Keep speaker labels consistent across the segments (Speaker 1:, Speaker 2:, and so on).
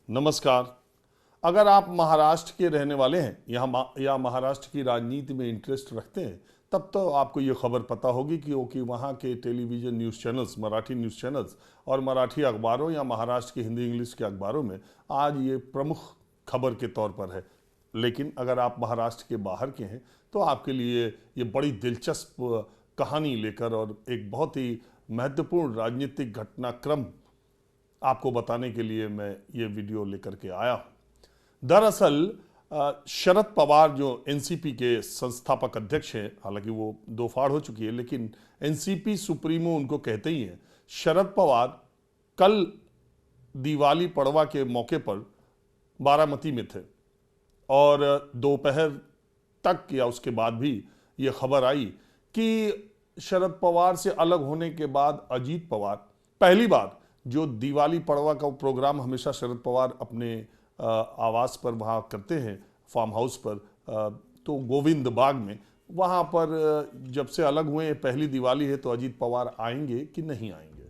Speaker 1: नमस्कार। अगर आप महाराष्ट्र के रहने वाले हैं या महाराष्ट्र की राजनीति में इंटरेस्ट रखते हैं, तब तो आपको ये खबर पता होगी क्योंकि वहाँ के television news channels, Marathi news channels और मराठी अखबारों या महाराष्ट्र के हिंदी इंग्लिश के अखबारों में आज ये प्रमुख खबर के तौर पर है। लेकिन अगर आप महाराष्ट्र के बाहर के हैं तो आपके लिए ये बड़ी दिलचस्प कहानी लेकर और एक बहुत ही महत्वपूर्ण राजनीतिक घटनाक्रम आपको बताने के लिए मैं ये वीडियो लेकर के आया हूँ। दरअसल शरद पवार जो एनसीपी के संस्थापक अध्यक्ष हैं, हालांकि वो दो फाड़ हो चुकी है, लेकिन एनसीपी सुप्रीमो उनको कहते ही हैं। शरद पवार कल दिवाली पड़वा के मौके पर बारामती में थे और दोपहर तक या उसके बाद भी ये खबर आई कि शरद पवार से अलग होने के बाद अजीत पवार पहली बार, जो दिवाली पड़वा का प्रोग्राम हमेशा शरद पवार अपने आवास पर वहाँ करते हैं, फार्म हाउस पर, तो गोविंद बाग में, वहाँ पर जब से अलग हुए, पहली दिवाली है तो अजीत पवार आएंगे कि नहीं आएंगे।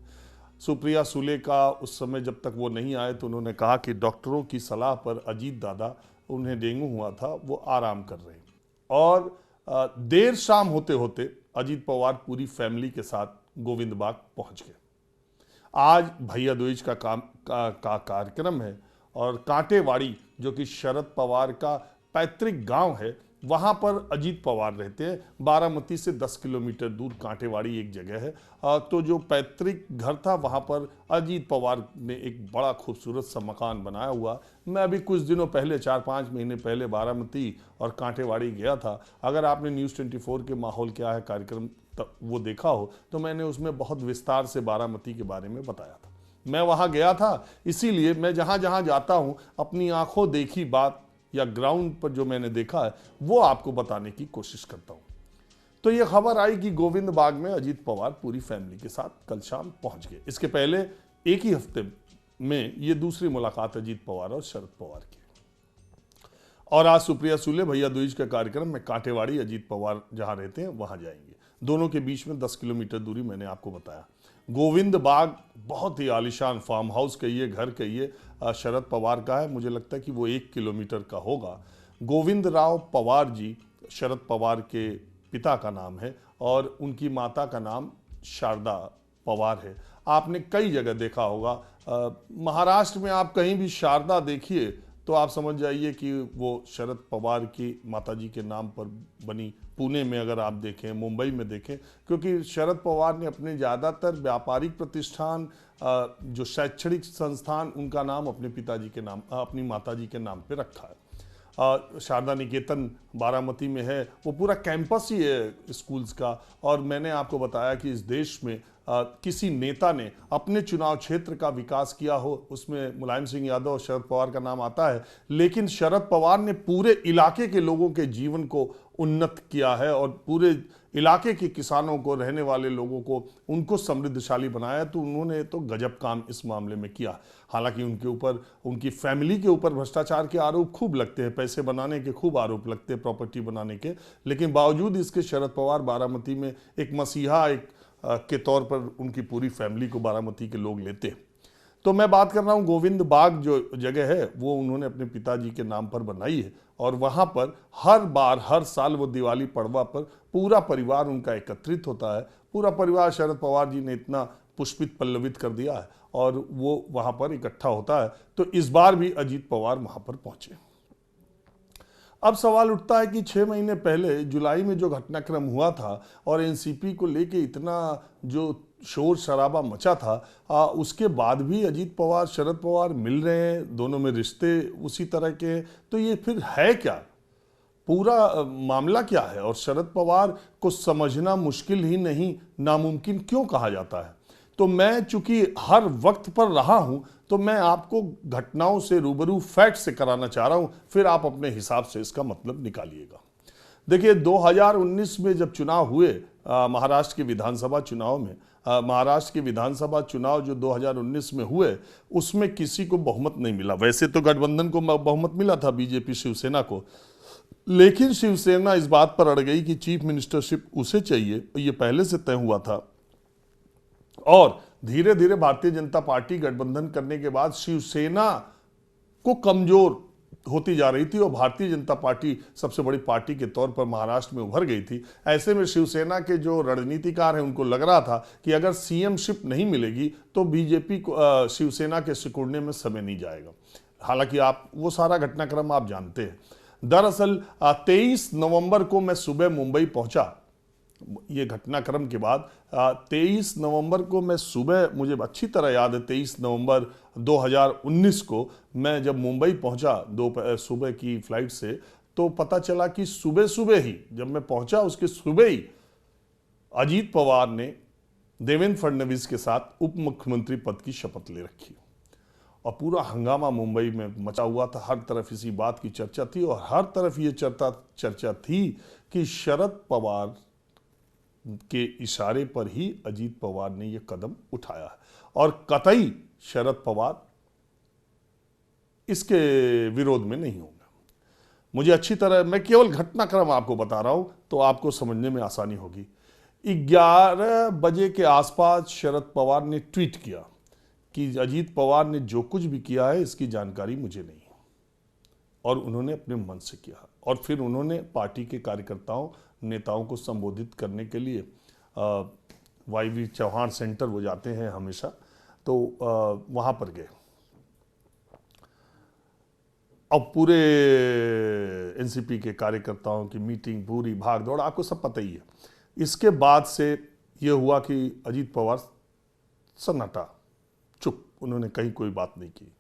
Speaker 1: सुप्रिया सुले का उस समय जब तक वो नहीं आए तो उन्होंने कहा कि डॉक्टरों की सलाह पर अजीत दादा, उन्हें डेंगू हुआ था, वो आराम कर रहे हैं। और देर शाम होते होते अजीत पवार पूरी फैमिली के साथ गोविंद बाग पहुँच गए। आज भैया दूज का कार्यक्रम है और कांटेवाड़ी, जो कि शरद पवार का पैतृक गांव है, वहां पर अजीत पवार रहते हैं। बारामती से 10 किलोमीटर दूर कांटेवाड़ी एक जगह है। तो जो पैतृक घर था वहां पर अजीत पवार ने एक बड़ा खूबसूरत सा मकान बनाया हुआ। मैं अभी कुछ दिनों पहले, 4-5 महीने पहले बारामती और कांटेवाड़ी गया था। अगर आपने न्यूज़ 24 के माहौल क्या है कार्यक्रम वो देखा हो तो मैंने उसमें बहुत विस्तार से बारामती के बारे में बताया था। मैं वहां गया था, इसीलिए मैं जहां जहां जाता हूं अपनी आंखों देखी बात या ग्राउंड पर जो मैंने देखा है वो आपको बताने की कोशिश करता हूं। तो ये खबर आई कि गोविंद बाग में अजीत पवार पूरी फैमिली के साथ कल शाम पहुंच गए। इसके पहले एक ही हफ्ते में ये दूसरी मुलाकात अजीत पवार और शरद पवार की। और आज सुप्रिया सुले भैया दूज के कार्यक्रम में कांटेवाड़ी अजीत पवार जहां रहते हैं वहां जाएंगे। दोनों के बीच में 10 किलोमीटर दूरी मैंने आपको बताया। गोविंद बाग बहुत ही आलिशान फार्म हाउस कहिए, घर कहिए, शरद पवार का है। मुझे लगता है कि वो 1 किलोमीटर का होगा। गोविंद राव पवार जी शरद पवार के पिता का नाम है और उनकी माता का नाम शारदा पवार है। आपने कई जगह देखा होगा, महाराष्ट्र में आप कहीं भी शारदा देखिए तो आप समझ जाइए कि वो शरद पवार की माताजी के नाम पर बनी। पुणे में अगर आप देखें, मुंबई में देखें, क्योंकि शरद पवार ने अपने ज़्यादातर व्यापारिक प्रतिष्ठान, जो शैक्षणिक संस्थान, उनका नाम अपने पिताजी के नाम, अपनी माताजी के नाम पे रखा है। शारदा निकेतन बारामती में है, वो पूरा कैंपस ही है स्कूल्स का। और मैंने आपको बताया कि इस देश में किसी नेता ने अपने चुनाव क्षेत्र का विकास किया हो उसमें मुलायम सिंह यादव और शरद पवार का नाम आता है, लेकिन शरद पवार ने पूरे इलाके के लोगों के जीवन को उन्नत किया है और पूरे इलाके के किसानों को, रहने वाले लोगों को, उनको समृद्धशाली बनाया। तो उन्होंने तो गजब काम इस मामले में किया। हालांकि उनके ऊपर, उनकी फैमिली के ऊपर भ्रष्टाचार के आरोप खूब लगते हैं, पैसे बनाने के खूब आरोप लगते हैं, प्रॉपर्टी बनाने के, लेकिन बावजूद इसके शरद पवार बारामती में एक मसीहा के तौर पर उनकी पूरी फैमिली को बारामती के लोग लेते हैं। तो मैं बात कर रहा हूँ गोविंद बाग जो जगह है वो उन्होंने अपने पिताजी के नाम पर बनाई है और वहाँ पर हर साल वो दिवाली पड़वा पर पूरा परिवार उनका एकत्रित होता है। पूरा परिवार शरद पवार जी ने इतना पुष्पित पल्लवित कर दिया है और वो वहाँ पर इकट्ठा होता है। तो इस बार भी अजीत पवार वहाँ पर पहुँचे। अब सवाल उठता है कि 6 महीने पहले जुलाई में जो घटनाक्रम हुआ था और एनसीपी को लेके इतना जो शोर शराबा मचा था, उसके बाद भी अजीत पवार शरद पवार मिल रहे हैं, दोनों में रिश्ते उसी तरह के हैं। तो ये फिर है क्या, पूरा मामला क्या है और शरद पवार को समझना मुश्किल ही नहीं, नामुमकिन क्यों कहा जाता है? तो मैं चूंकि हर वक्त पर रहा हूं तो मैं आपको घटनाओं से रूबरू, फैक्ट से कराना चाह रहा हूं, फिर आप अपने हिसाब से इसका मतलब निकालिएगा। देखिए 2019 में जब चुनाव हुए, महाराष्ट्र के विधानसभा चुनाव में, महाराष्ट्र के विधानसभा चुनाव जो 2019 में हुए उसमें किसी को बहुमत नहीं मिला। वैसे तो गठबंधन को बहुमत मिला था, बीजेपी शिवसेना को, लेकिन शिवसेना इस बात पर अड़ गई कि चीफ मिनिस्टरशिप उसे चाहिए, ये पहले से तय हुआ था। और धीरे धीरे भारतीय जनता पार्टी गठबंधन करने के बाद शिवसेना को कमजोर होती जा रही थी और भारतीय जनता पार्टी सबसे बड़ी पार्टी के तौर पर महाराष्ट्र में उभर गई थी। ऐसे में शिवसेना के जो रणनीतिकार हैं उनको लग रहा था कि अगर सीएमशिप नहीं मिलेगी तो बीजेपी को शिवसेना के सिकुड़ने में समय नहीं जाएगा। हालांकि आप वो सारा घटनाक्रम आप जानते हैं। दरअसल 23 नवंबर को मैं सुबह मुंबई पहुंचा। ये घटनाक्रम के बाद 23 नवंबर को मैं सुबह, मुझे अच्छी तरह याद है, 23 नवंबर 2019 को मैं जब मुंबई पहुंचा सुबह की फ्लाइट से, तो पता चला कि सुबह सुबह ही जब मैं पहुंचा उसके सुबह ही अजीत पवार ने देवेंद्र फडणवीस के साथ उप मुख्यमंत्री पद की शपथ ले रखी और पूरा हंगामा मुंबई में मचा हुआ था। हर तरफ इसी बात की चर्चा थी और हर तरफ ये चर्चा थी कि शरद पवार के इशारे पर ही अजीत पवार ने यह कदम उठाया है और कतई शरद पवार इसके विरोध में नहीं होंगे। मुझे अच्छी तरह, मैं केवल घटनाक्रम आपको बता रहा हूं तो आपको समझने में आसानी होगी। 11 बजे के आसपास शरद पवार ने ट्वीट किया कि अजीत पवार ने जो कुछ भी किया है इसकी जानकारी मुझे नहीं है, और उन्होंने अपने मन से किया। और फिर उन्होंने पार्टी के कार्यकर्ताओं नेताओं को संबोधित करने के लिए वाईवी चौहान सेंटर वो जाते हैं हमेशा, तो वहां पर गए। अब पूरे एनसीपी के कार्यकर्ताओं की मीटिंग, पूरी भाग दौड़, आपको सब पता ही है। इसके बाद से ये हुआ कि अजीत पवार सन्नाटा, चुप, उन्होंने कहीं कोई बात नहीं की।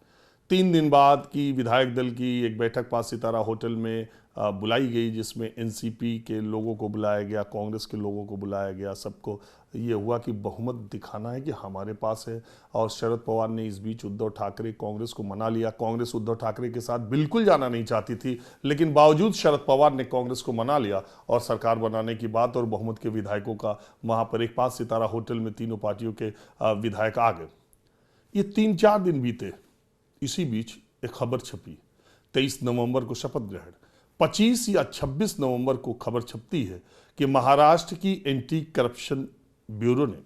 Speaker 1: 3 दिन बाद की विधायक दल की एक बैठक 5 सितारा होटल में बुलाई गई, जिसमें एनसीपी के लोगों को बुलाया गया, कांग्रेस के लोगों को बुलाया गया। सबको ये हुआ कि बहुमत दिखाना है कि हमारे पास है। और शरद पवार ने इस बीच उद्धव ठाकरे, कांग्रेस को मना लिया। कांग्रेस उद्धव ठाकरे के साथ बिल्कुल जाना नहीं चाहती थी, लेकिन बावजूद शरद पवार ने कांग्रेस को मना लिया और सरकार बनाने की बात, और बहुमत के विधायकों का वहाँ पर एक 5 सितारा होटल में तीनों पार्टियों के विधायक आ गए। ये 3-4 दिन बीते। इसी बीच एक खबर छपी, 23 नवंबर को शपथ ग्रहण, 25 या 26 नवंबर को खबर छपती है कि महाराष्ट्र की एंटी करप्शन ब्यूरो ने,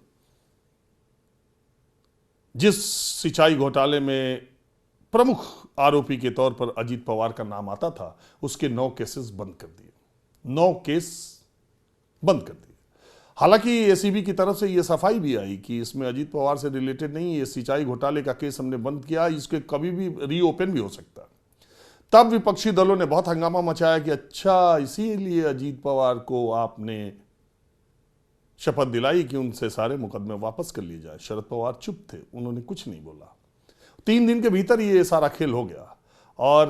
Speaker 1: जिस सिंचाई घोटाले में प्रमुख आरोपी के तौर पर अजीत पवार का नाम आता था, उसके 9 केसेस बंद कर दिए। 9 केस बंद कर दिए। हालांकि एसीबी की तरफ से यह सफाई भी आई कि इसमें अजीत पवार से रिलेटेड नहीं, ये सिंचाई घोटाले का केस हमने बंद किया, इसके कभी भी रीओपन भी हो सकता है। तब विपक्षी दलों ने बहुत हंगामा मचाया कि अच्छा, इसीलिए अजीत पवार को आपने शपथ दिलाई कि उनसे सारे मुकदमे वापस कर लिए जाए। शरद पवार चुप थे, उन्होंने कुछ नहीं बोला। 3 दिन के भीतर ये सारा खेल हो गया और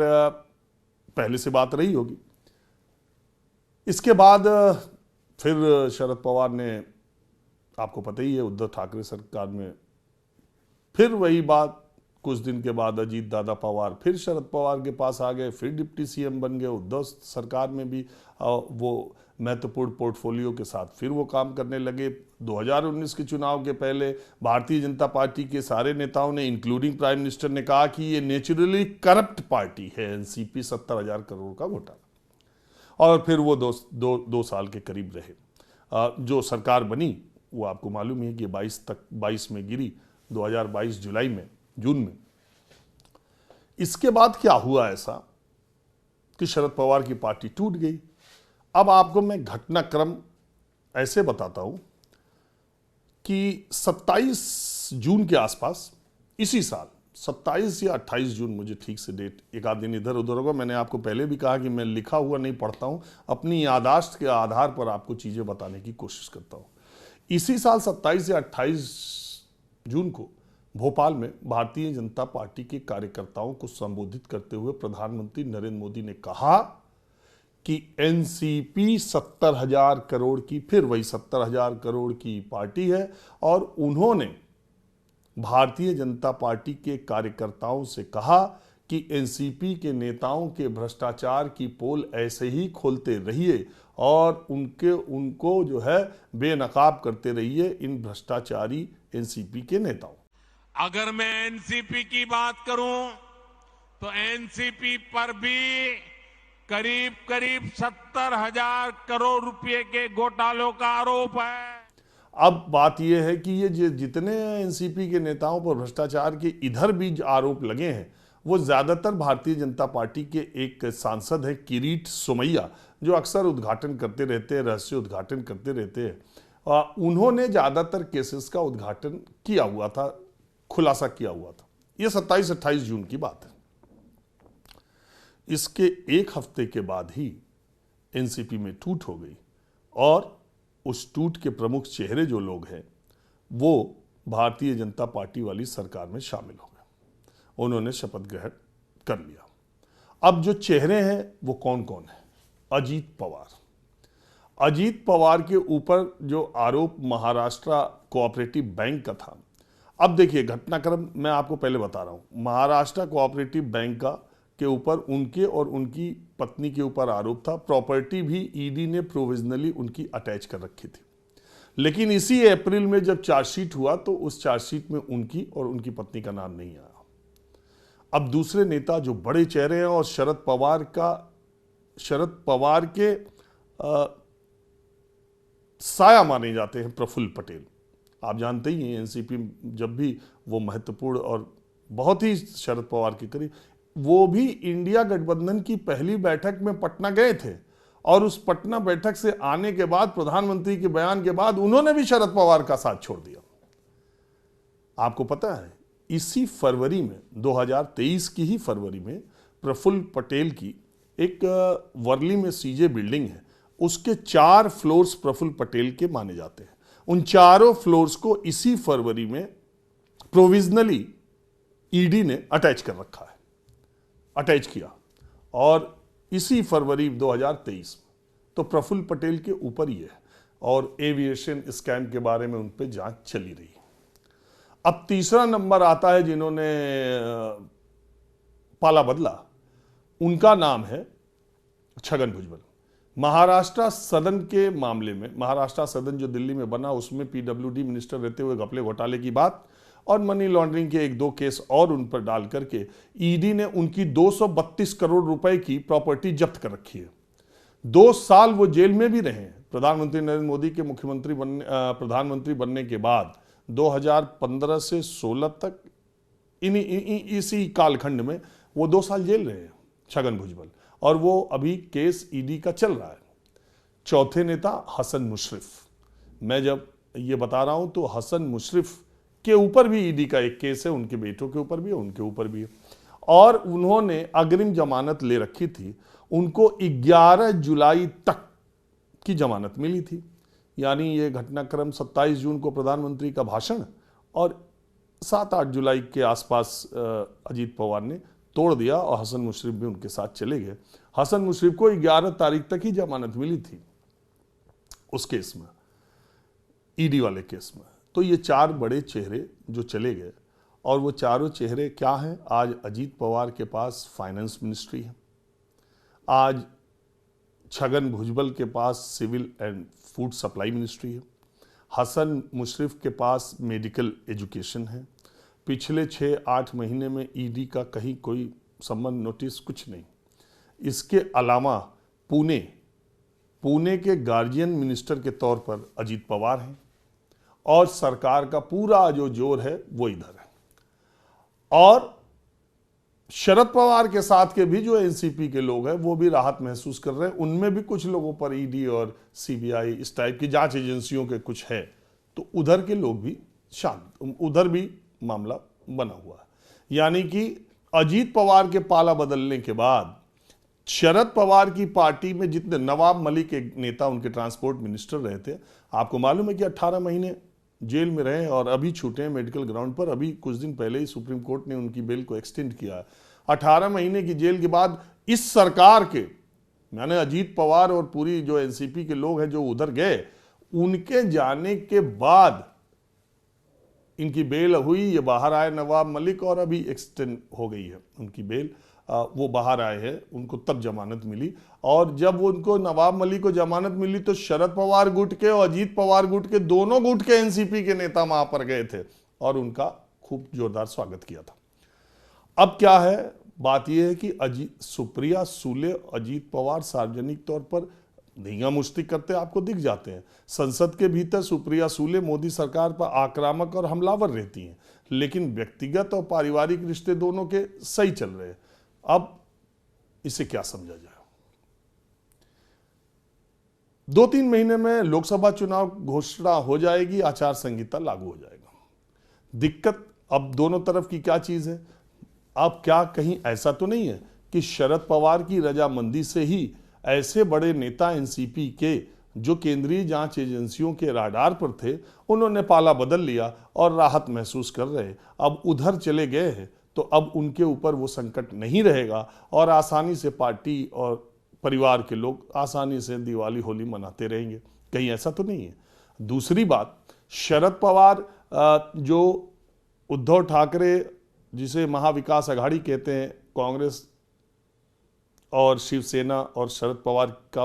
Speaker 1: पहले से बात रही होगी। इसके बाद फिर शरद पवार ने, आपको पता ही है, उद्धव ठाकरे सरकार में फिर वही बात। कुछ दिन के बाद अजीत दादा पवार फिर शरद पवार के पास आ गए, फिर डिप्टी सीएम बन गए। उद्धव सरकार में भी वो महत्वपूर्ण पोर्टफोलियो के साथ फिर वो काम करने लगे। 2019 के चुनाव के पहले भारतीय जनता पार्टी के सारे नेताओं ने, इंक्लूडिंग प्राइम मिनिस्टर ने, कहा कि ये नेचुरली करप्ट पार्टी है एनसीपी, 70,000 करोड़ का घोटाला। और फिर वो दो साल के करीब रहे। जो सरकार बनी वो आपको मालूम है कि 22 में गिरी, 2022 जून में। इसके बाद क्या हुआ ऐसा कि शरद पवार की पार्टी टूट गई। अब आपको मैं घटनाक्रम ऐसे बताता हूं कि 27 जून के आसपास, इसी साल 27 या 28 जून, मुझे ठीक से डेट, एक आध दिन इधर उधर होगा। मैंने आपको पहले भी कहा कि मैं लिखा हुआ नहीं पढ़ता हूं, अपनी याददाश्त के आधार पर आपको चीजें बताने की कोशिश करता हूं। इसी साल 27 या 28 जून को भोपाल में भारतीय जनता पार्टी के कार्यकर्ताओं को संबोधित करते हुए प्रधानमंत्री नरेंद्र मोदी ने कहा कि एनसीपी 70,000 करोड़ की, फिर वही 70,000 करोड़ की पार्टी है, और उन्होंने भारतीय जनता पार्टी के कार्यकर्ताओं से कहा कि एनसीपी के नेताओं के भ्रष्टाचार की पोल ऐसे ही खोलते रहिए और उनको जो है बेनकाब करते रहिए, इन भ्रष्टाचारी एनसीपी के नेताओं।
Speaker 2: अगर मैं एनसीपी की बात करूं तो एनसीपी पर भी करीब 70,000 करोड़ रुपए के घोटालों का आरोप है।
Speaker 1: अब बात यह है कि ये जितने एनसीपी के नेताओं पर भ्रष्टाचार के इधर भी आरोप लगे हैं, वो ज़्यादातर भारतीय जनता पार्टी के एक सांसद हैं किरीट सोमैया, जो अक्सर उद्घाटन करते रहते हैं, रहस्य उद्घाटन करते रहते हैं। उन्होंने ज़्यादातर केसेस का उद्घाटन किया हुआ था, खुलासा किया हुआ था। ये 27-28 जून की बात है। इसके एक हफ्ते के बाद ही एनसीपी में टूट हो गई और उस टूट के प्रमुख चेहरे जो लोग हैं वो भारतीय जनता पार्टी वाली सरकार में शामिल हो गए। उन्होंने शपथ ग्रहण कर लिया। अब जो चेहरे हैं वो कौन कौन है? अजीत पवार के ऊपर जो आरोप महाराष्ट्र कोऑपरेटिव बैंक का था, अब देखिए घटनाक्रम मैं आपको पहले बता रहा हूं। महाराष्ट्र कोऑपरेटिव बैंक का के ऊपर उनके और उनकी पत्नी के ऊपर आरोप था। प्रॉपर्टी भी ईडी ने प्रोविजनली उनकी अटैच कर रखी थी, लेकिन इसी अप्रैल में जब चार्जशीट हुआ तो उस चार्जशीट में उनकी और उनकी पत्नी का नाम नहीं आया। अब दूसरे नेता जो बड़े चेहरे हैं और शरद पवार के साया माने जाते हैं, प्रफुल्ल पटेल। आप जानते ही हैं एनसीपी जब भी वो महत्वपूर्ण और बहुत ही शरद पवार के करीब, वो भी इंडिया गठबंधन की पहली बैठक में पटना गए थे और उस पटना बैठक से आने के बाद प्रधानमंत्री के बयान के बाद उन्होंने भी शरद पवार का साथ छोड़ दिया। आपको पता है इसी फरवरी में 2023 की ही फरवरी में प्रफुल्ल पटेल की एक वर्ली में सीजे बिल्डिंग है, उसके 4 फ्लोर्स प्रफुल्ल पटेल के माने जाते हैं। उन चारों फ्लोर्स को इसी फरवरी में प्रोविजनली ईडी ने अटैच कर रखा है, अटैच किया। और इसी फरवरी 2023 तो प्रफुल्ल पटेल के ऊपर ही है और एविएशन स्कैम के बारे में उन पर जांच चली रही है। अब तीसरा नंबर आता है जिन्होंने पाला बदला, उनका नाम है छगन भुजबल। महाराष्ट्र सदन के मामले में, महाराष्ट्र सदन जो दिल्ली में बना उसमें पीडब्ल्यूडी मिनिस्टर रहते हुए घपले घोटाले की बात और मनी लॉन्ड्रिंग के 1-2 केस और उन पर डाल करके ईडी ने उनकी 232 करोड़ रुपए की प्रॉपर्टी जब्त कर रखी है। 2 साल वो जेल में भी रहे हैं। प्रधानमंत्री नरेंद्र मोदी के प्रधानमंत्री बनने के बाद 2015 से 16 तक इसी कालखंड में वो 2 साल जेल रहे हैं छगन भुजबल, और वो अभी केस ईडी का चल रहा है। चौथे नेता हसन मुशर्रफ। मैं जब ये बता रहा हूं तो हसन मुशर्रफ के ऊपर भी ईडी का एक केस है, उनके बेटों के ऊपर भी है, उनके ऊपर भी है, और उन्होंने अग्रिम जमानत ले रखी थी। उनको 11 जुलाई तक की जमानत मिली थी। यानी ये घटनाक्रम 27 जून को प्रधानमंत्री का भाषण और 7-8 जुलाई के आसपास अजीत पवार ने तोड़ दिया और हसन मुशर्रफ भी उनके साथ चले गए। हसन मुशर्रफ को 11 तारीख तक ही जमानत मिली थी उस केस में, ईडी वाले केस में। तो ये 4 बड़े चेहरे जो चले गए, और वो चारों चेहरे क्या हैं? आज अजीत पवार के पास फाइनेंस मिनिस्ट्री है, आज छगन भुजबल के पास civil and food supply ministry है, हसन मुशर्रफ के पास मेडिकल एजुकेशन है। पिछले 6-8 महीने में ईडी का कहीं कोई सम्मन नोटिस कुछ नहीं। इसके अलावा पुणे के गार्जियन मिनिस्टर के तौर पर अजीत पवार हैं और सरकार का पूरा जो जोर है वो इधर है। और शरद पवार के साथ के भी जो एनसीपी के लोग हैं वो भी राहत महसूस कर रहे हैं। उनमें भी कुछ लोगों पर ईडी और सीबीआई इस टाइप की जांच एजेंसियों के कुछ है, तो उधर के लोग भी शांत, उधर भी मामला बना हुआ है। यानी कि अजीत पवार के पाला बदलने के बाद शरद पवार की पार्टी में जितने, नवाब मलिक एक नेता उनके ट्रांसपोर्ट मिनिस्टर रहे थे, आपको मालूम है कि 18 महीने जेल में रहे और अभी छूटे हैं मेडिकल ग्राउंड पर। अभी कुछ दिन पहले ही सुप्रीम कोर्ट ने उनकी बेल को एक्सटेंड किया है। 18 महीने की जेल के बाद इस सरकार के, मैंने अजीत पवार और पूरी जो एनसीपी के लोग हैं जो उधर गए, उनके जाने के बाद इनकी बेल हुई, ये बाहर आए नवाब मलिक, और अभी एक्सटेंड हो गई है उनकी बेल। वो बाहर आए हैं, उनको तब जमानत मिली। और जब उनको नवाब मलिक को जमानत मिली तो शरद पवार गुट के और अजीत पवार गुट के, दोनों गुट के एनसीपी के नेता वहां पर गए थे और उनका खूब जोरदार स्वागत किया था। अब क्या है, बात यह है कि सुप्रिया सुले, अजीत पवार सार्वजनिक तौर पर धींगा मुश्ती करते आपको दिख जाते हैं। संसद के भीतर सुप्रिया सुले मोदी सरकार पर आक्रामक और हमलावर रहती हैं, लेकिन व्यक्तिगत और पारिवारिक रिश्ते दोनों के सही चल रहे हैं। अब इसे क्या समझा जाए? 2-3 महीने में लोकसभा चुनाव घोषणा हो जाएगी, आचार संहिता लागू हो जाएगा। दिक्कत अब दोनों तरफ की क्या चीज है? अब क्या कहीं ऐसा तो नहीं है कि शरद पवार की रजामंदी से ही ऐसे बड़े नेता एनसीपी के जो केंद्रीय जांच एजेंसियों के राडार पर थे, उन्होंने पाला बदल लिया और राहत महसूस कर रहे, अब उधर चले गए हैं, तो अब उनके ऊपर वो संकट नहीं रहेगा और आसानी से पार्टी और परिवार के लोग आसानी से दिवाली होली मनाते रहेंगे। कहीं ऐसा तो नहीं है? दूसरी बात, शरद पवार जो उद्धव ठाकरे, जिसे महाविकास आघाड़ी कहते हैं, कांग्रेस और शिवसेना और शरद पवार का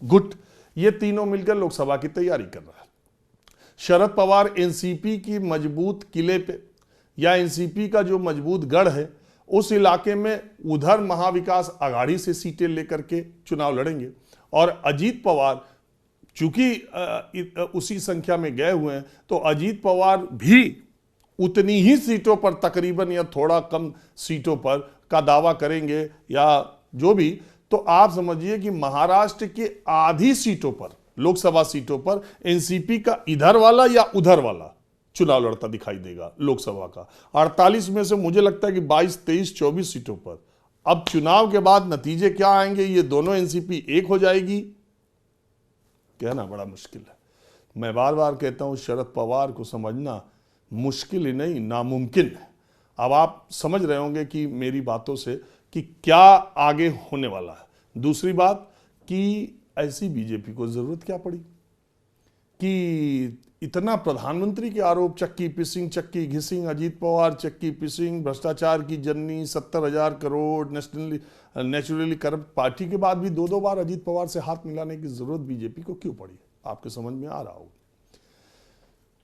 Speaker 1: गुट, ये तीनों मिलकर लोकसभा की तैयारी कर रहा है। शरद पवार एनसीपी की मजबूत किले पे या एनसीपी का जो मजबूत गढ़ है उस इलाके में उधर महाविकास आघाड़ी से सीटें लेकर के चुनाव लड़ेंगे, और अजीत पवार चूंकि उसी संख्या में गए हुए हैं, तो अजीत पवार भी उतनी ही सीटों पर तकरीबन या थोड़ा कम सीटों पर का दावा करेंगे या जो भी। तो आप समझिए कि महाराष्ट्र के आधी सीटों पर, लोकसभा सीटों पर एनसीपी का इधर वाला या उधर वाला चुनाव लड़ता दिखाई देगा लोकसभा का। 48 में से मुझे लगता है कि 22, 23, 24 सीटों पर। अब चुनाव के बाद नतीजे क्या आएंगे, ये दोनों एनसीपी एक हो जाएगी, कहना बड़ा मुश्किल है। मैं बार बार कहता हूं, शरद पवार को समझना मुश्किल ही नहीं, नामुमकिन है। अब आप समझ रहे होंगे कि मेरी बातों से कि क्या आगे होने वाला है। दूसरी बात कि ऐसी बीजेपी को जरूरत क्या पड़ी कि इतना प्रधानमंत्री के आरोप, चक्की पिसिंग, चक्की घिसिंग, अजीत पवार चक्की पिसिंग, भ्रष्टाचार की जननी, 70,000 करोड़, नेचुरली करप्ट पार्टी के बाद भी 2-2 बार अजीत पवार से हाथ मिलाने की जरूरत बीजेपी को क्यों पड़ी? आपके समझ में आ रहा होगा।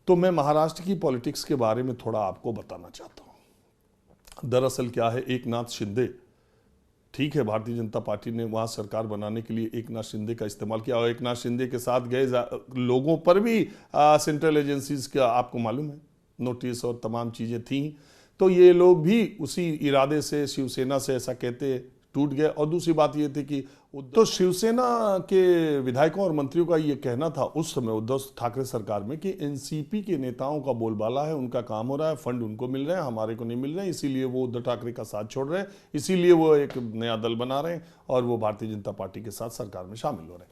Speaker 1: तो मैं महाराष्ट्र की पॉलिटिक्स के बारे में थोड़ा आपको बताना चाहता हूं। दरअसल क्या है, एकनाथ शिंदे, ठीक है, भारतीय जनता पार्टी ने वहां सरकार बनाने के लिए एकनाथ शिंदे का इस्तेमाल किया, और एकनाथ शिंदे के साथ गए लोगों पर भी सेंट्रल एजेंसीज का आपको मालूम है नोटिस और तमाम चीजें थी। तो ये लोग भी उसी इरादे से शिवसेना से ऐसा कहते टूट गए। और दूसरी बात ये थी कि तो शिवसेना के विधायकों और मंत्रियों का ये कहना था उस समय उद्धव ठाकरे सरकार में कि एनसीपी के नेताओं का बोलबाला है, उनका काम हो रहा है, फंड उनको मिल रहे हैं, हमारे को नहीं मिल रहे हैं, इसीलिए वो उद्धव ठाकरे का साथ छोड़ रहे हैं, इसीलिए वो एक नया दल बना रहे हैं और वो भारतीय जनता पार्टी के साथ सरकार में शामिल हो रहे हैं।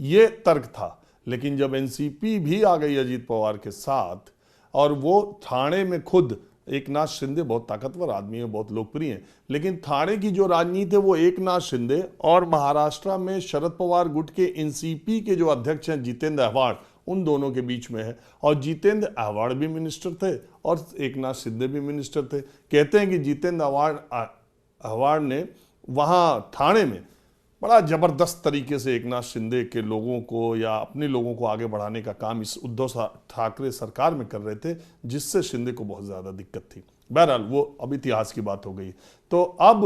Speaker 1: ये तर्क था। लेकिन जब एनसीपी भी आ गई अजीत पवार के साथ, और वो ठाणे में खुद एकनाथ शिंदे बहुत ताकतवर आदमी है, बहुत लोकप्रिय है, लेकिन ठाणे की जो राजनीति है वो एकनाथ शिंदे और महाराष्ट्र में शरद पवार गुट के एनसीपी के जो अध्यक्ष हैं जितेंद्र आव्हाड, उन दोनों के बीच में है। और जितेंद्र आव्हाड भी मिनिस्टर थे और एकनाथ शिंदे भी मिनिस्टर थे। कहते हैं कि जितेंद्र आव्हाड ने वहां ठाणे में बड़ा जबरदस्त तरीके से एकनाथ शिंदे के लोगों को या अपने लोगों को आगे बढ़ाने का काम इस उद्धव ठाकरे सरकार में कर रहे थे, जिससे शिंदे को बहुत ज्यादा दिक्कत थी। बहरहाल वो अब इतिहास की बात हो गई। तो अब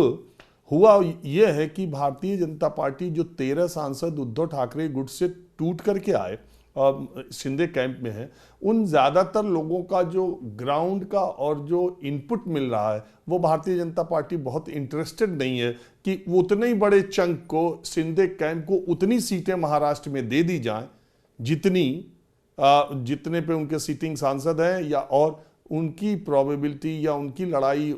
Speaker 1: हुआ यह है कि भारतीय जनता पार्टी जो 13 सांसद उद्धव ठाकरे गुट से टूट करके आए और शिंदे कैंप में है, उन ज्यादातर लोगों का जो ग्राउंड का और जो इनपुट मिल रहा है, वो भारतीय जनता पार्टी बहुत इंटरेस्टेड नहीं है कि वो उतने ही बड़े चंक को, शिंदे कैंप को उतनी सीटें महाराष्ट्र में दे दी जाएं जितने पे उनके सिटिंग सांसद हैं, या और उनकी प्रोबेबिलिटी या उनकी लड़ाई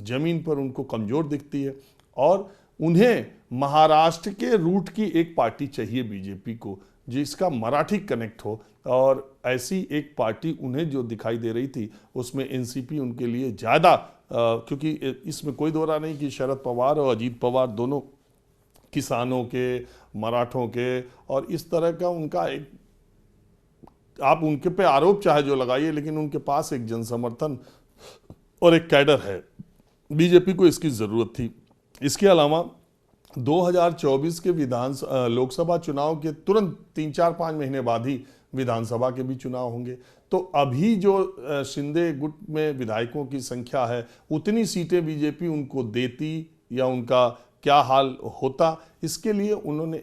Speaker 1: जमीन पर उनको कमजोर दिखती है। और उन्हें महाराष्ट्र के रूट की एक पार्टी चाहिए बीजेपी को, जिसका मराठी कनेक्ट हो, और ऐसी एक पार्टी उन्हें जो दिखाई दे रही थी उसमें एनसीपी उनके लिए ज़्यादा, क्योंकि इसमें कोई दो राय नहीं कि शरद पवार और अजीत पवार दोनों किसानों के, मराठों के, और इस तरह का उनका एक, आप उनके पे आरोप चाहे जो लगाइए, लेकिन उनके पास एक जनसमर्थन और एक कैडर है। बीजेपी को इसकी ज़रूरत थी। इसके अलावा 2024 के लोकसभा चुनाव के तुरंत 3-4-5 महीने बाद ही विधानसभा के भी चुनाव होंगे। तो अभी जो शिंदे गुट में विधायकों की संख्या है, उतनी सीटें बीजेपी उनको देती या उनका क्या हाल होता, इसके लिए उन्होंने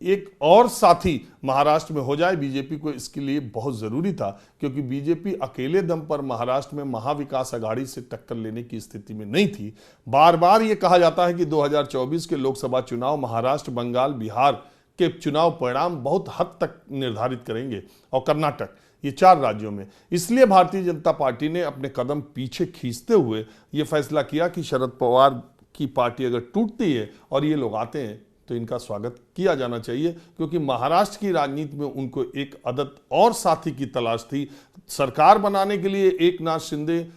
Speaker 1: एक और साथी महाराष्ट्र में हो जाए बीजेपी को, इसके लिए बहुत जरूरी था, क्योंकि बीजेपी अकेले दम पर महाराष्ट्र में महाविकास अघाड़ी से टक्कर लेने की स्थिति में नहीं थी। बार बार यह कहा जाता है कि 2024 के लोकसभा चुनाव महाराष्ट्र, बंगाल, बिहार के चुनाव परिणाम बहुत हद तक निर्धारित करेंगे, और कर्नाटक, ये 4 राज्यों में। इसलिए भारतीय जनता पार्टी ने अपने कदम पीछे खींचते हुए यह फैसला किया कि शरद पवार की पार्टी अगर टूटती है और ये लोग आते हैं तो इनका स्वागत किया जाना चाहिए, क्योंकि महाराष्ट्र की राजनीति में उनको एक अदद और साथी की तलाश थी। सरकार बनाने के लिए एकनाथ शिंदे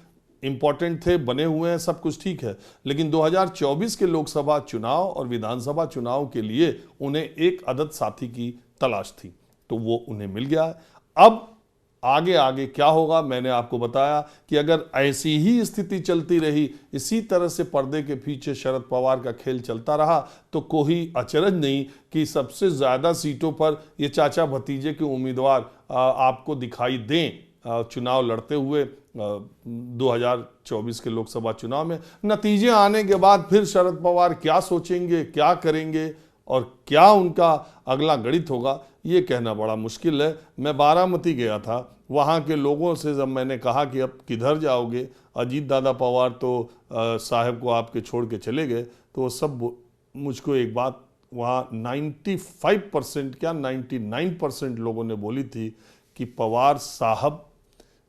Speaker 1: इंपॉर्टेंट थे, बने हुए हैं, सब कुछ ठीक है, लेकिन 2024 के लोकसभा चुनाव और विधानसभा चुनाव के लिए उन्हें एक अदद साथी की तलाश थी, तो वो उन्हें मिल गया है। अब आगे आगे क्या होगा, मैंने आपको बताया कि अगर ऐसी ही स्थिति चलती रही, इसी तरह से पर्दे के पीछे शरद पवार का खेल चलता रहा, तो कोई अचरज नहीं कि सबसे ज्यादा सीटों पर ये चाचा भतीजे के उम्मीदवार आपको दिखाई दें चुनाव लड़ते हुए 2024 के लोकसभा चुनाव में। नतीजे आने के बाद फिर शरद पवार क्या सोचेंगे, क्या करेंगे और क्या उनका अगला गणित होगा, ये कहना बड़ा मुश्किल है। मैं बारामती गया था, वहाँ के लोगों से जब मैंने कहा कि अब किधर जाओगे, अजीत दादा पवार तो साहब को आपके छोड़ के चले गए, तो वो सब मुझको एक बात वहाँ 95% क्या 99% लोगों ने बोली थी कि पवार साहब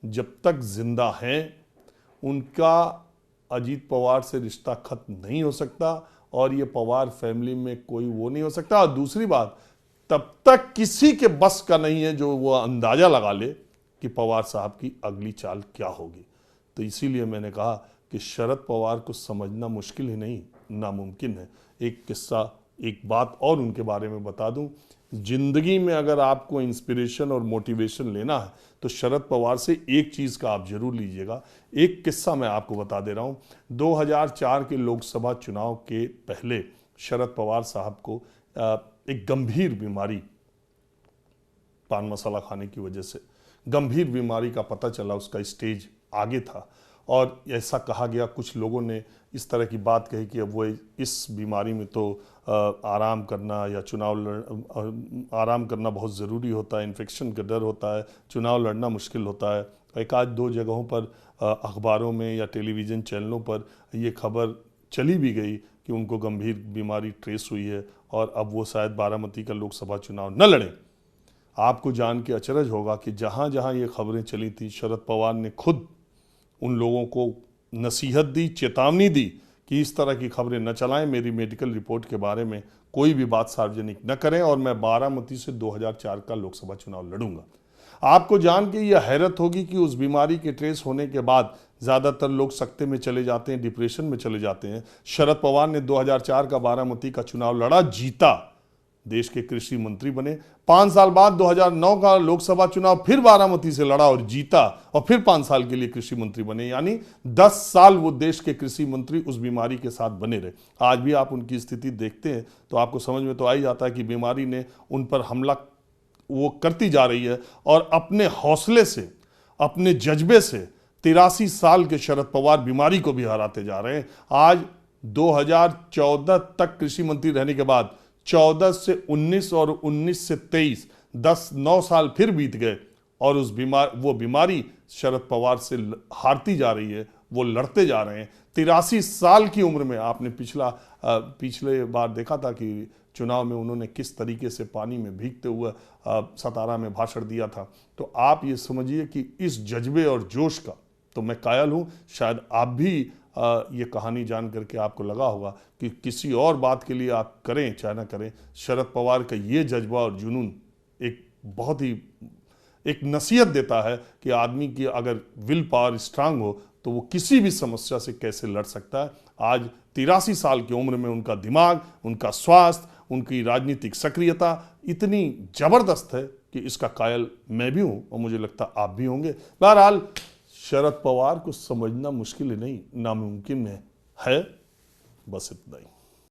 Speaker 1: जब तक जिंदा हैं उनका अजीत पवार से रिश्ता खत्म नहीं हो सकता, और ये पवार फैमिली में कोई वो नहीं हो सकता। और दूसरी बात, तब तक किसी के बस का नहीं है जो वो अंदाजा लगा ले कि पवार साहब की अगली चाल क्या होगी। तो इसीलिए मैंने कहा कि शरद पवार को समझना मुश्किल ही नहीं, नामुमकिन है। एक किस्सा, एक बात और उनके बारे में बता दूं, जिंदगी में अगर आपको इंस्पिरेशन और मोटिवेशन लेना है तो शरद पवार से एक चीज का आप जरूर लीजिएगा। एक किस्सा मैं आपको बता दे रहा हूं। 2004 के लोकसभा चुनाव के पहले शरद पवार साहब को एक गंभीर बीमारी, पान मसाला खाने की वजह से गंभीर बीमारी का पता चला, उसका स्टेज आगे था, और ऐसा कहा गया, कुछ लोगों ने इस तरह की बात कही कि अब वो इस बीमारी में तो आराम करना या आराम करना बहुत ज़रूरी होता है, इन्फेक्शन का डर होता है, चुनाव लड़ना मुश्किल होता है। एक आध दो जगहों पर अखबारों में या टेलीविज़न चैनलों पर ये खबर चली भी गई कि उनको गंभीर बीमारी ट्रेस हुई है और अब वो शायद बारामती का लोकसभा चुनाव न लड़ें। आपको जान के अचरज होगा कि जहाँ जहाँ ये खबरें चली थी, शरद पवार ने खुद उन लोगों को नसीहत दी, चेतावनी दी कि इस तरह की खबरें न चलाएं, मेरी मेडिकल रिपोर्ट के बारे में कोई भी बात सार्वजनिक न करें, और मैं बारामती से 2004 का लोकसभा चुनाव लड़ूंगा। आपको जान के यह हैरत होगी कि उस बीमारी के ट्रेस होने के बाद ज़्यादातर लोग सकते में चले जाते हैं, डिप्रेशन में चले जाते हैं। शरद पवार ने 2004 का बारामती का चुनाव लड़ा, जीता, देश के कृषि मंत्री बने। 5 साल बाद 2009 का लोकसभा चुनाव फिर बारामती से लड़ा और जीता, और फिर 5 साल के लिए कृषि मंत्री बने, यानी 10 साल वो देश के कृषि मंत्री उस बीमारी के साथ बने रहे। आज भी आप उनकी स्थिति देखते हैं तो आपको समझ में तो आ ही जाता है कि बीमारी ने उन पर हमला वो करती जा रही है, और अपने हौसले से, अपने जज्बे से 83 साल के शरद पवार बीमारी को भी हराते जा रहे हैं। आज 2014 तक कृषि मंत्री रहने के बाद 14 से 19 और 19 से 23, 9 साल फिर बीत गए, और वो बीमारी शरद पवार से हारती जा रही है, वो लड़ते जा रहे हैं। 83 साल की उम्र में आपने पिछले बार देखा था कि चुनाव में उन्होंने किस तरीके से पानी में भीगते हुए सतारा में भाषण दिया था। तो आप ये समझिए कि इस जज्बे और जोश का तो मैं कायल हूँ। शायद आप भी ये कहानी जान करके आपको लगा होगा कि किसी और बात के लिए आप करें चाहे ना करें, शरद पवार का ये जज्बा और जुनून एक बहुत ही एक नसीहत देता है कि आदमी की अगर विल पावर स्ट्रांग हो तो वो किसी भी समस्या से कैसे लड़ सकता है। आज 83 साल की उम्र में उनका दिमाग, उनका स्वास्थ्य, उनकी राजनीतिक सक्रियता इतनी जबरदस्त है कि इसका कायल मैं भी हूं, और मुझे लगता आप भी होंगे। बहरहाल शरद पवार को समझना मुश्किल ही नहीं, नामुमकिन है। बस इतना ही।